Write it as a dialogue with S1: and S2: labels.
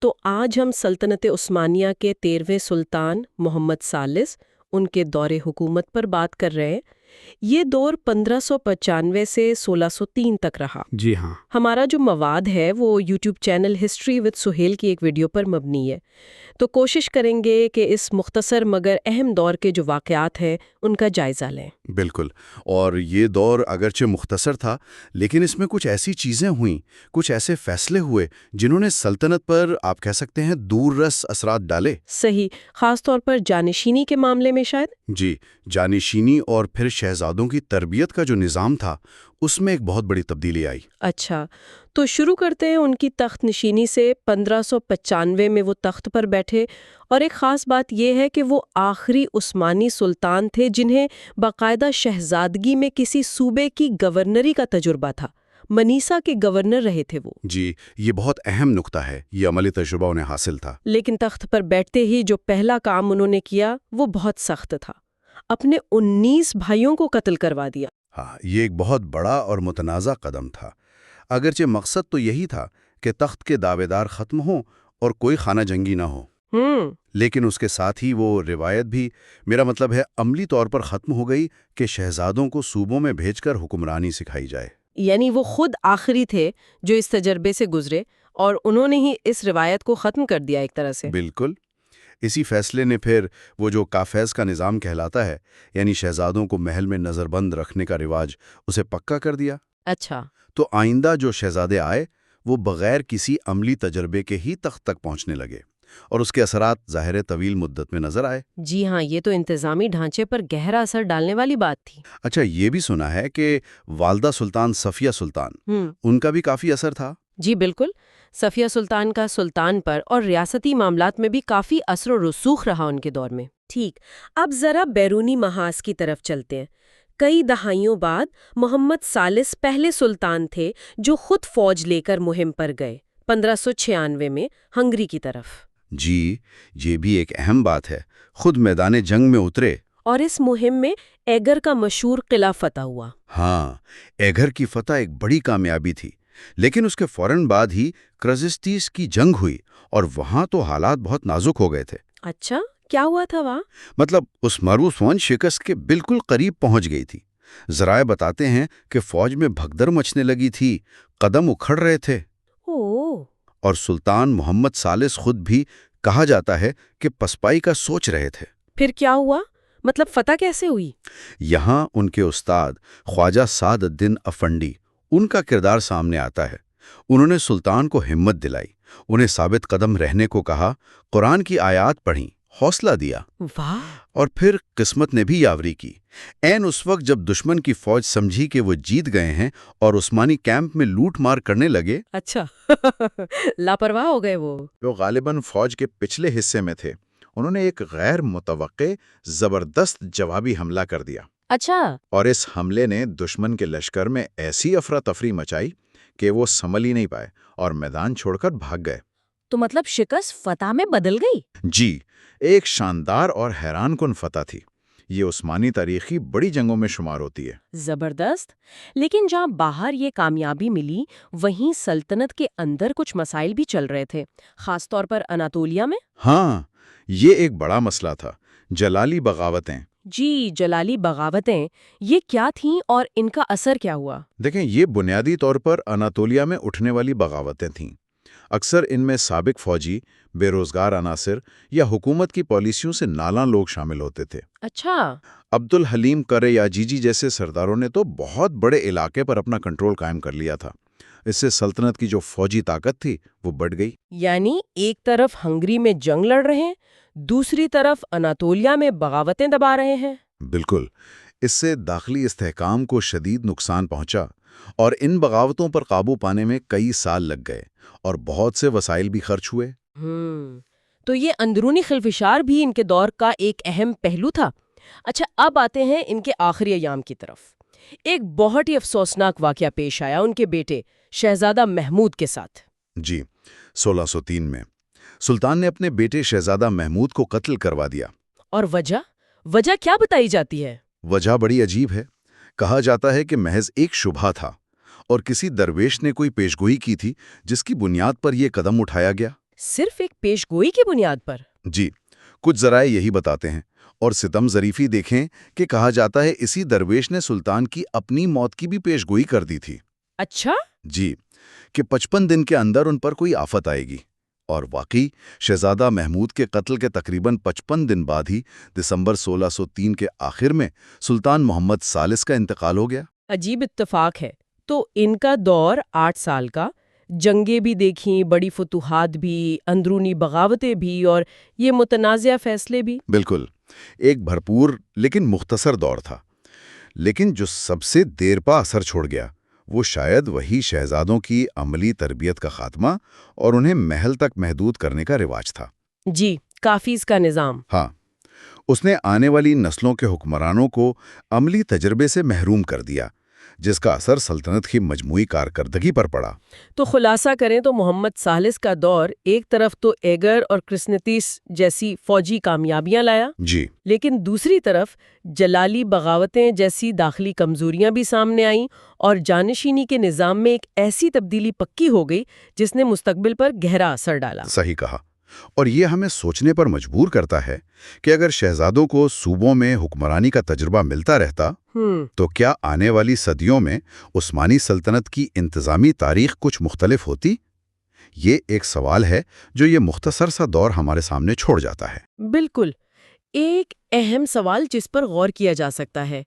S1: تو آج ہم سلطنت عثمانیہ کے 13ویں سلطان محمد ثالث ان کے دور حکومت پر بات کر رہے ہیں۔ یہ دور 1595 سے 1603 تک رہا۔
S2: جی ہاں۔
S1: ہمارا جو مواد ہے وہ YouTube channel history with Sohail کی ایک ویڈیو پر مبنی ہے، تو کوشش کریں گے کہ اس مختصر مگر اہم دور کے جو واقعات ہیں ان کا جائزہ لیں۔
S2: بالکل، اور یہ دور اگرچہ مختصر تھا لیکن اس میں کچھ ایسی چیزیں ہوئیں، کچھ ایسے فیصلے ہوئے جنہوں نے سلطنت پر آپ کہہ سکتے ہیں دور رس اثرات ڈالے۔
S1: صحیح، خاص طور پر جانشینی کے معاملے میں شاید۔
S2: جی، جانشینی اور پھر شہزادوں کی تربیت کا جو نظام تھا اس میں ایک بہت بڑی تبدیلی آئی۔
S1: اچھا، تو شروع کرتے ہیں ان کی تخت نشینی سے۔ 1595 میں وہ تخت پر بیٹھے، اور ایک خاص بات یہ ہے کہ وہ آخری عثمانی سلطان تھے جنہیں باقاعدہ شہزادگی میں کسی صوبے کی گورنری کا تجربہ تھا۔ منیسا کے گورنر رہے تھے وہ۔
S2: جی، یہ بہت اہم نقطہ ہے، یہ عملی تجربہ انہیں حاصل تھا۔
S1: لیکن تخت پر بیٹھتے ہی جو پہلا کام انہوں نے کیا وہ بہت سخت تھا، اپنے 19 بھائیوں کو قتل کروا دیا۔
S2: ہاں، یہ ایک بہت بڑا اور متنازع قدم تھا۔ اگرچہ مقصد تو یہی تھا کہ تخت کے دعوے دار ختم ہوں اور کوئی خانہ جنگی نہ ہو، لیکن اس کے ساتھ ہی وہ روایت بھی، میرا مطلب ہے عملی طور پر ختم ہو گئی کہ شہزادوں کو صوبوں میں بھیج کر حکمرانی سکھائی جائے۔
S1: یعنی وہ خود آخری تھے جو اس تجربے سے گزرے، اور انہوں نے ہی اس روایت کو ختم کر دیا ایک طرح سے۔
S2: بالکل، اسی فیصلے نے پھر وہ جو کافیز کا نظام کہلاتا ہے، یعنی شہزادوں کو محل میں نظر بند رکھنے کا رواج، اسے پکا کر دیا۔
S1: اچھا،
S2: تو آئندہ جو شہزادے آئے وہ بغیر کسی عملی تجربے کے ہی تخت تک پہنچنے لگے، اور اس کے اثرات ظاہر طویل مدت میں نظر آئے۔
S1: جی ہاں، یہ تو انتظامی ڈھانچے پر گہرا اثر ڈالنے والی بات تھی۔
S2: اچھا، یہ بھی سنا ہے کہ والدہ سلطان صفیہ سلطان، ان کا بھی کافی اثر تھا۔
S1: جی بالکل، صفیہ سلطان کا سلطان پر اور ریاستی معاملات میں بھی کافی اثر و رسوخ رہا ان کے دور میں۔ ٹھیک، اب ذرا بیرونی محاذ کی طرف چلتے ہیں۔ کئی دہائیوں بعد محمد ثالث پہلے سلطان تھے جو خود فوج لے کر مہم پر گئے 1596 میں ہنگری کی طرف۔
S2: جی، یہ بھی ایک اہم بات ہے، خود میدان جنگ میں اترے۔
S1: اور اس مہم میں ایگر کا مشہور قلعہ فتح ہوا۔
S2: ہاں، ایگر کی فتح ایک بڑی کامیابی تھی، لیکن اس کے فوراً بعد ہی کرزسٹیس کی جنگ ہوئی، اور وہاں تو حالات بہت نازک ہو گئے تھے۔
S1: اچھا، کیا ہوا تھا وہاں؟
S2: مطلب اس معروف فوج شکست کے بالکل قریب پہنچ گئی تھی۔ ذرائع بتاتے ہیں کہ فوج میں بھگدڑ مچنے لگی تھی، قدم اکھڑ رہے تھے، اور سلطان محمد ثالث خود بھی کہا جاتا ہے کہ پسپائی کا سوچ رہے تھے۔
S1: پھر کیا ہوا؟ مطلب فتح کیسے ہوئی؟
S2: یہاں ان کے استاد خواجہ سعد الدین افندی، ان کا کردار سامنے آتا ہے۔ انہوں نے سلطان کو ہمت دلائی، انہیں ثابت قدم رہنے کو کہا، قرآن کی آیات پڑھیں، حوصلہ دیا۔
S1: واہ!
S2: اور پھر قسمت نے بھی یاوری کی۔ عین اس وقت جب دشمن کی فوج سمجھی کہ وہ جیت گئے ہیں اور عثمانی کیمپ میں لوٹ مار کرنے لگے،
S1: اچھا لاپرواہ ہو گئے وہ۔
S3: جو غالباً فوج کے پچھلے حصے میں تھے، انہوں نے ایک غیر متوقع زبردست جوابی حملہ کر دیا۔
S1: اچھا،
S3: اور اس حملے نے دشمن کے لشکر میں ایسی افراتفری مچائی کہ وہ سنبھل ہی نہیں پائے اور میدان چھوڑ کر بھاگ گئے۔
S1: تو مطلب شکست فتح میں بدل گئی؟
S3: جی، ایک شاندار اور حیران کن فتح تھی۔ یہ عثمانی تاریخی بڑی جنگوں میں شمار ہوتی ہے۔
S1: زبردست۔ لیکن جہاں باہر یہ کامیابی ملی، وہیں سلطنت کے اندر کچھ مسائل بھی چل رہے تھے، خاص طور پر اناطولیہ میں۔
S3: ہاں، یہ ایک بڑا مسئلہ تھا، جلالی بغاوتیں۔
S1: جی، جلالی بغاوتیں، یہ کیا تھیں اور ان کا اثر کیا ہوا؟
S3: دیکھیں، یہ بنیادی طور پر اناطولیہ میں اٹھنے والی بغاوتیں تھیں۔ اکثر ان میں سابق فوجی، بے روزگار عناصر یا حکومت کی پالیسیوں سے نالاں لوگ شامل ہوتے تھے۔
S1: اچھا،
S3: عبد الحلیم کرے یا جی جیسے سرداروں نے تو بہت بڑے علاقے پر اپنا کنٹرول قائم کر لیا تھا۔ اس سے سلطنت کی جو فوجی طاقت تھی وہ بڑھ گئی۔
S1: یعنی ایک طرف ہنگری میں جنگ لڑ رہے ہیں، دوسری طرف اناطولیہ میں بغاوتیں دبا رہے ہیں۔
S3: بالکل، اس سے داخلی استحکام کو شدید نقصان پہنچا، اور ان بغاوتوں پر قابو پانے میں کئی سال لگ گئے اور بہت سے وسائل بھی خرچ ہوئے۔
S1: تو یہ اندرونی خلفشار بھی ان کے دور کا ایک اہم پہلو تھا۔ اچھا، اب آتے ہیں ان کے آخری ایام کی طرف۔ ایک بہت ہی افسوسناک واقعہ پیش آیا ان کے بیٹے شہزادہ محمود کے ساتھ۔
S3: جی، 1603 میں سلطان نے اپنے بیٹے شہزادہ محمود کو قتل کروا دیا۔
S1: اور وجہ کیا بتائی جاتی ہے؟
S3: وجہ بڑی عجیب ہے۔ کہا جاتا ہے کہ محض ایک شبہ تھا، اور کسی درویش نے کوئی پیشگوئی کی تھی جس کی بنیاد پر یہ قدم اٹھایا گیا۔
S1: صرف ایک پیشگوئی کی بنیاد پر؟
S3: جی، کچھ ذرائع یہی بتاتے ہیں، اور ستم ظریفی دیکھیں کہ کہا جاتا ہے اسی درویش نے سلطان کی اپنی موت کی بھی پیشگوئی کر دی تھی۔
S1: اچھا؟
S3: جی، کہ 55 دن کے اندر ان پر کوئی آفت آئے گی، اور واقعی شہزادہ محمود کے قتل کے تقریباً 55 دن بعد ہی دسمبر 1603 کے آخر میں سلطان محمد ثالث کا انتقال ہو گیا۔
S1: عجیب اتفاق ہے۔ تو ان کا دور 8 سال کا، جنگیں بھی دیکھیں، بڑی فتوحات بھی، اندرونی بغاوتیں بھی، اور یہ متنازع فیصلے بھی۔
S3: بالکل، ایک بھرپور لیکن مختصر دور تھا۔ لیکن جو سب سے دیر پا اثر چھوڑ گیا وہ شاید وہی شہزادوں کی عملی تربیت کا خاتمہ اور انہیں محل تک محدود کرنے کا رواج تھا۔
S1: جی، کافیز کا نظام۔
S3: ہاں، اس نے آنے والی نسلوں کے حکمرانوں کو عملی تجربے سے محروم کر دیا، جس کا اثر سلطنت کی مجموعی کارکردگی پر پڑا۔
S1: تو خلاصہ کریں تو محمد ثالث کا دور ایک طرف تو ایگر اور کرسنتیس جیسی فوجی کامیابیاں لایا،
S3: جی،
S1: لیکن دوسری طرف جلالی بغاوتیں جیسی داخلی کمزوریاں بھی سامنے آئیں، اور جانشینی کے نظام میں ایک ایسی تبدیلی پکی ہو گئی جس نے مستقبل پر گہرا اثر ڈالا۔
S3: صحیح کہا، اور یہ ہمیں سوچنے پر مجبور کرتا ہے کہ اگر شہزادوں کو صوبوں میں حکمرانی کا تجربہ ملتا رہتا تو کیا آنے والی صدیوں میں عثمانی سلطنت کی انتظامی تاریخ کچھ مختلف ہوتی؟ یہ ایک سوال ہے جو یہ مختصر سا دور ہمارے سامنے چھوڑ جاتا ہے۔
S1: بالکل، ایک اہم سوال جس پر غور کیا جا سکتا ہے۔